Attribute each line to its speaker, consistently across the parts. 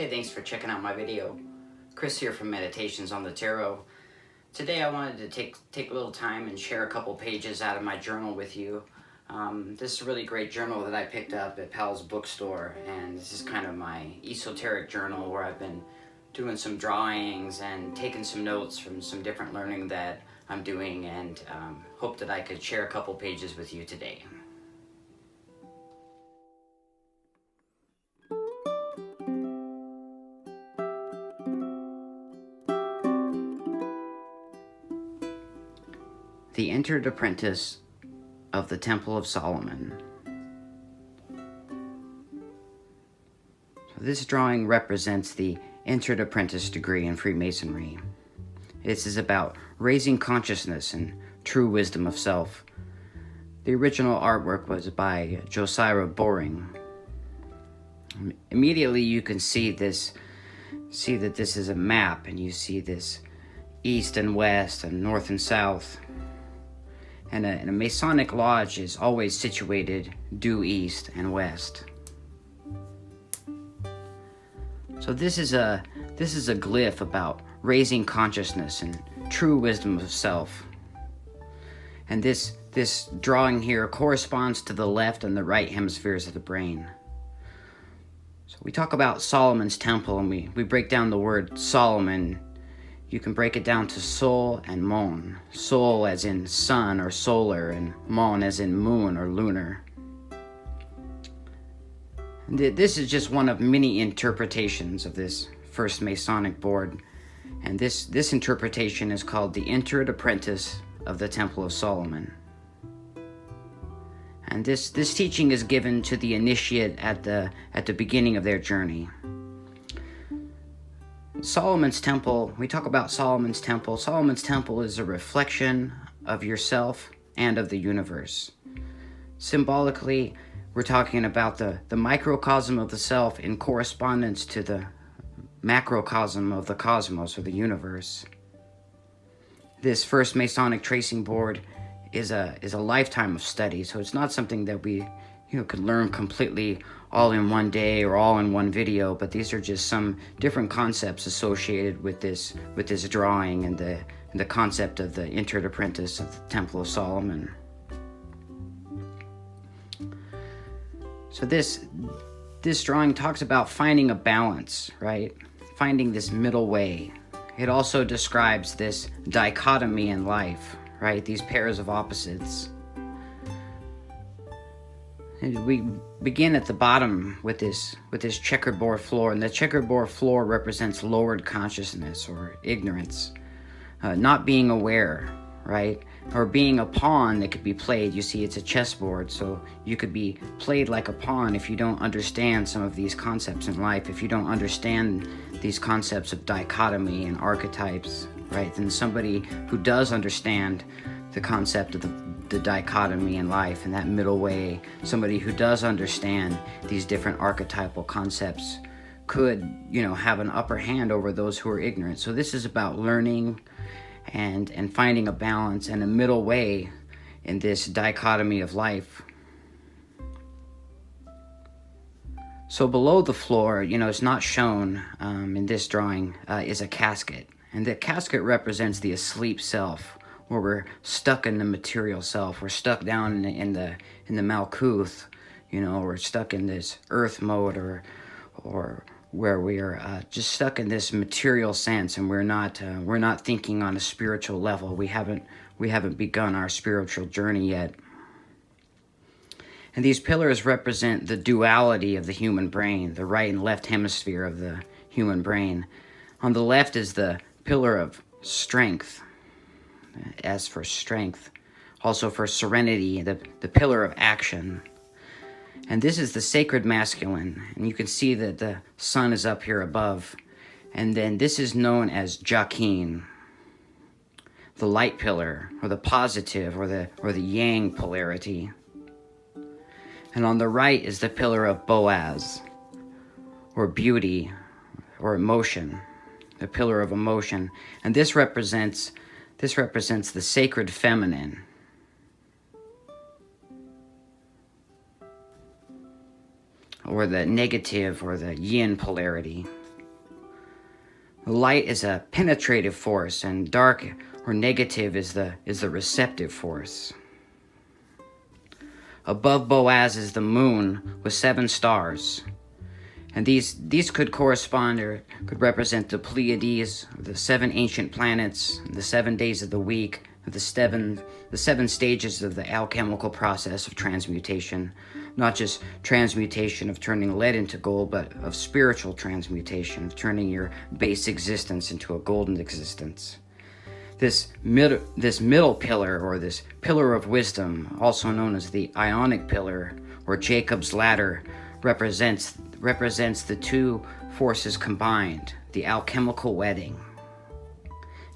Speaker 1: Hey, thanks for checking out my video. Chris here from Meditations on the Tarot. Today I wanted to take a little time and share a couple pages out of my journal with you. This is a really great journal that I picked up at Pal's bookstore, and this is kind of my esoteric journal where I've been doing some drawings and taking some notes from some different learning that I'm doing, and hope that I could share a couple pages with you today. The Entered Apprentice of the Temple of Solomon. So this drawing represents the Entered Apprentice degree in Freemasonry. This is about raising consciousness and true wisdom of self. The original artwork was by Josiah Boring. Immediately you can see that this is a map, and you see this east and west and north and south. And a Masonic lodge is always situated due east and west. So this is a glyph about raising consciousness and true wisdom of self. And this drawing here corresponds to the left and the right hemispheres of the brain. So we talk about Solomon's temple, and we break down the word Solomon. You can break it down to sol and mon. Sol as in sun or solar, and mon as in moon or lunar. And this is just one of many interpretations of this first Masonic board. And this interpretation is called the Entered Apprentice of the Temple of Solomon. And this teaching is given to the initiate at the beginning of their journey. Solomon's temple, we talk about Solomon's temple. Solomon's temple is a reflection of yourself and of the universe. Symbolically, we're talking about the microcosm of the self in correspondence to the macrocosm of the cosmos or the universe. This first Masonic Tracing Board is a lifetime of study, so it's not something that we could learn completely all in one day or all in one video, but these are just some different concepts associated with this drawing and the concept of the Entered Apprentice of the Temple of Solomon. So this drawing talks about finding a balance, right? Finding this middle way. It also describes this dichotomy in life, right? These pairs of opposites. And we begin at the bottom with this checkerboard floor, and the checkerboard floor represents lowered consciousness or ignorance, not being aware, right? Or being a pawn that could be played. You see, it's a chessboard, so you could be played like a pawn if you don't understand some of these concepts in life. If you don't understand these concepts of dichotomy and archetypes, right? Then somebody who does understand the concept of the dichotomy in life and that middle way, somebody who does understand these different archetypal concepts could, have an upper hand over those who are ignorant. So this is about learning and finding a balance and a middle way in this dichotomy of life. So below the floor, it's not shown in this drawing, is a casket. And the casket represents the asleep self, where we're stuck in the material self. We're stuck down in the Malkuth, we're stuck in this earth mode, or where we are just stuck in this material sense, and we're not thinking on a spiritual level. We haven't begun our spiritual journey yet. And these pillars represent the duality of the human brain, the right and left hemisphere of the human brain. On the left is the pillar of strength, as for strength, also for serenity, the pillar of action. And this is the sacred masculine, and you can see that the sun is up here above. And then this is known as Joachim, the light pillar, or the positive, or the yang polarity. And on the right is the pillar of Boaz, or beauty, or emotion, the pillar of emotion. And this represents the sacred feminine. or the negative or the yin polarity. Light is a penetrative force, and dark or negative is the receptive force. Above Boaz is the moon with 7 stars. And these could correspond or could represent the Pleiades, the 7 ancient planets, the 7 days of the week, the 7 stages of the alchemical process of transmutation. Not just transmutation of turning lead into gold, but of spiritual transmutation, of turning your base existence into a golden existence. This middle pillar, or this pillar of wisdom, also known as the Ionic pillar or Jacob's ladder, represents the 2 forces combined, the alchemical wedding.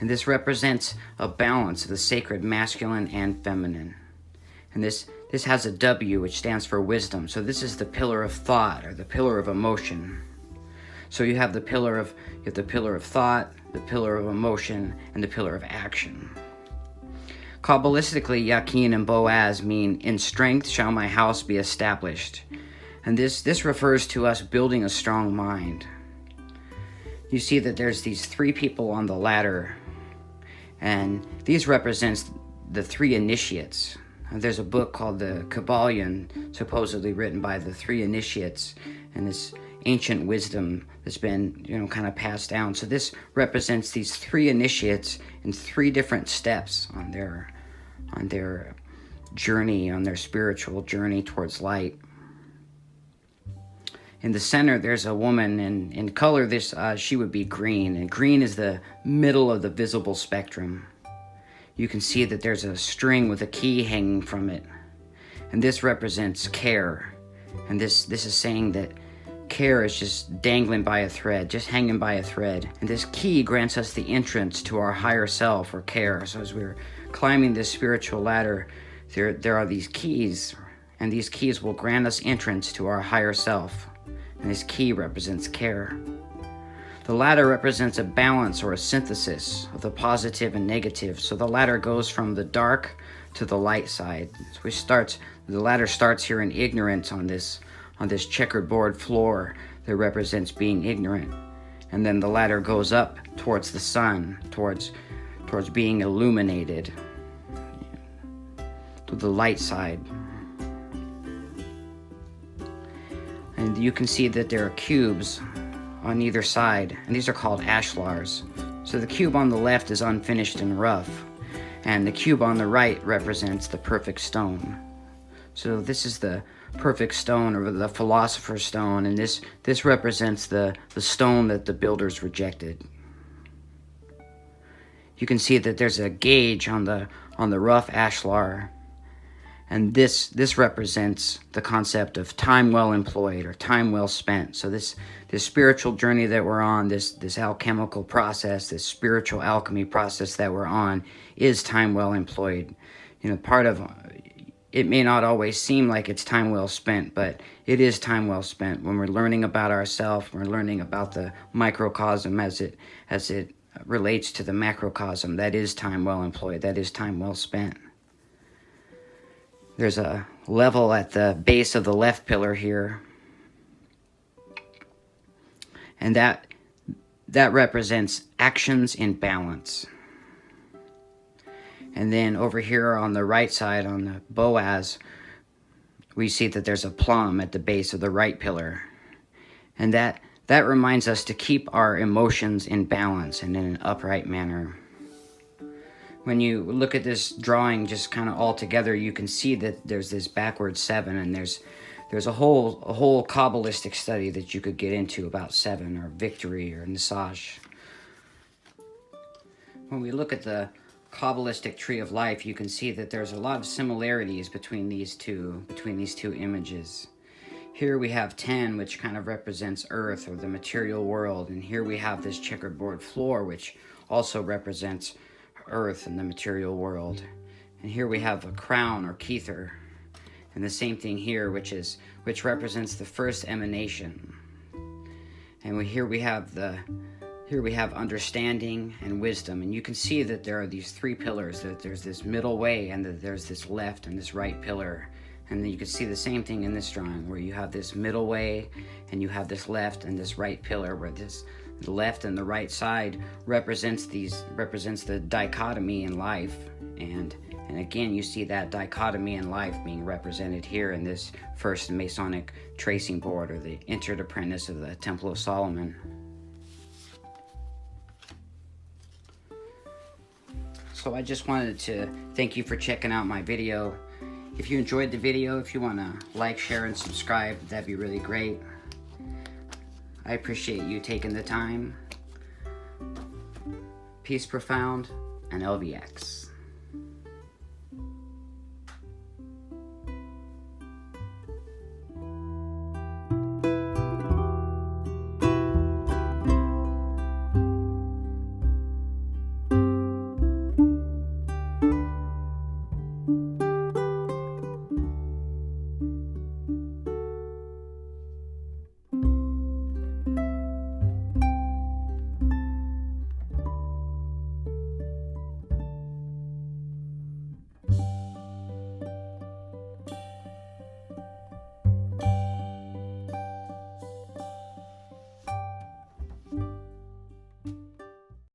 Speaker 1: And this represents a balance of the sacred masculine and feminine. And this has a W, which stands for wisdom. So this is the pillar of thought, or the pillar of emotion. So you have the pillar of thought, the pillar of emotion, and the pillar of action. Kabbalistically, Yakin and Boaz mean, in strength shall my house be established. And this refers to us building a strong mind. You see that there's these 3 people on the ladder, and these represents the 3 initiates. And there's a book called the Kabbalah, supposedly written by the 3 initiates, and this ancient wisdom that's been, kind of passed down. So this represents these 3 initiates in 3 different steps on their journey, on their spiritual journey towards light. In the center, there's a woman, and in color, she would be green, and green is the middle of the visible spectrum. You can see that there's a string with a key hanging from it, and this represents care. And this is saying that care is just dangling by a thread, just hanging by a thread. And this key grants us the entrance to our higher self, or care. So as we're climbing this spiritual ladder, there are these keys, and these keys will grant us entrance to our higher self. And this key represents care. The ladder represents a balance or a synthesis of the positive and negative. So the ladder goes from the dark to the light side. So the ladder starts here in ignorance on this checkered board floor that represents being ignorant. And then the ladder goes up towards the sun, towards being illuminated, to the light side. And you can see that there are cubes on either side, and these are called ashlars. So the cube on the left is unfinished and rough, and the cube on the right represents the perfect stone. So this is the perfect stone, or the philosopher's stone, and this represents the stone that the builders rejected. You can see that there's a gauge on the rough ashlar, and this represents the concept of time well employed, or time well spent. So this spiritual journey that we're on, this alchemical process, this spiritual alchemy process that we're on, is time well employed. Part of it may not always seem like it's time well spent, but it is time well spent when we're learning about ourselves. We're learning about the microcosm as it relates to the macrocosm. That is time well employed. That is time well spent. There's a level at the base of the left pillar here, and that represents actions in balance. And then over here on the right side, on the Boaz, we see that there's a plum at the base of the right pillar, and that reminds us to keep our emotions in balance and in an upright manner. When you look at this drawing just kind of all together, you can see that there's this backward 7, and there's a whole Kabbalistic study that you could get into about 7, or victory, or Nisaj. When we look at the Kabbalistic tree of life, you can see that there's a lot of similarities between these two images. Here we have 10, which kind of represents earth, or the material world, and here we have this checkerboard floor, which also represents earth and the material world. And here we have a crown, or kether, and the same thing here, which represents the first emanation. And here we have understanding and wisdom, and you can see that there are these 3 pillars, that there's this middle way, and that there's this left and this right pillar. And then you can see the same thing in this drawing, where you have this middle way, and you have this left and this right pillar, where The left and the right side represents the dichotomy in life, and again you see that dichotomy in life being represented here in this first Masonic Tracing Board, or the Entered Apprentice of the Temple of Solomon. So I just wanted to thank you for checking out my video. If you enjoyed the video, if you want to like, share, and subscribe, that'd be really great. I appreciate you taking the time. Peace profound, and LVX.